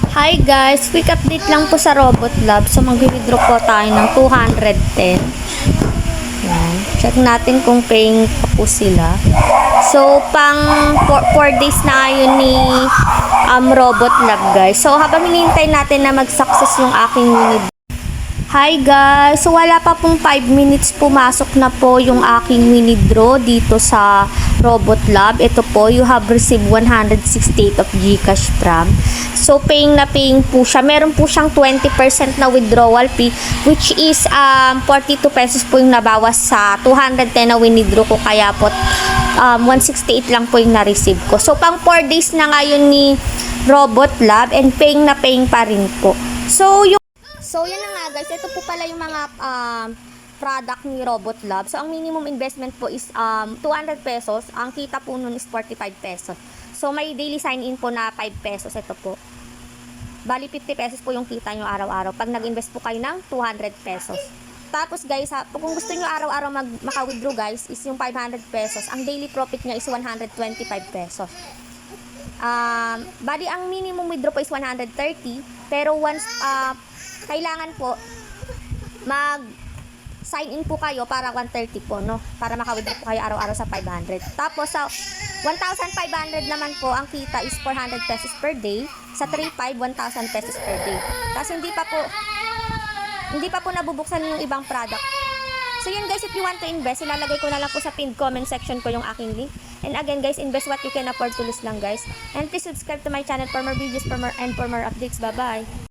Hi guys, quick update lang po sa Robot Lab. So mag-withdraw po tayo ng 210. Yan. Check natin kung paying pa po sila. So pang 4 days na ngayon ni Robot Lab guys. So habang hinihintay natin na mag-success yung aking withdraw. Hi guys! So wala pa pong 5 minutes pumasok na po yung aking withdraw dito sa Robot Lab. Ito po, you have received 168 of GCash from. So paying na paying po siya. Meron po siyang 20% na withdrawal fee which is 42 pesos po yung nabawas sa 210 na withdraw ko. Kaya po 168 lang po yung na-receive ko. So pang 4 days na ngayon ni Robot Lab and paying na paying pa rin po. So, yan na nga guys. Ito po pala yung mga product ni Robot Lab. So, ang minimum investment po is 200 pesos. Ang kita po nun is 45 pesos. So, may daily sign-in po na 5 pesos. Ito po. Bali, 50 pesos po yung kita nyo araw-araw. Pag nag-invest po kayo ng 200 pesos. Tapos guys, kung gusto nyo araw-araw maka-withdraw guys, is yung 500 pesos. Ang daily profit niya is 125 pesos. Bali, ang minimum withdraw po is 130. Pero once kailangan po mag-sign in po kayo para 130 po, no? Para maka-withdraw po kayo araw-araw sa 500. Tapos sa 1,500 naman po, ang kita is 400 pesos per day. Sa 3,500, 1,000 pesos per day. Tapos hindi pa po nabubuksan yung ibang product. So yun guys, if you want to invest, ilalagay ko na lang po sa pinned comment section ko yung aking link. And again guys, invest what you can afford to lose lang guys. And please subscribe to my channel for more videos, for more updates. Bye-bye!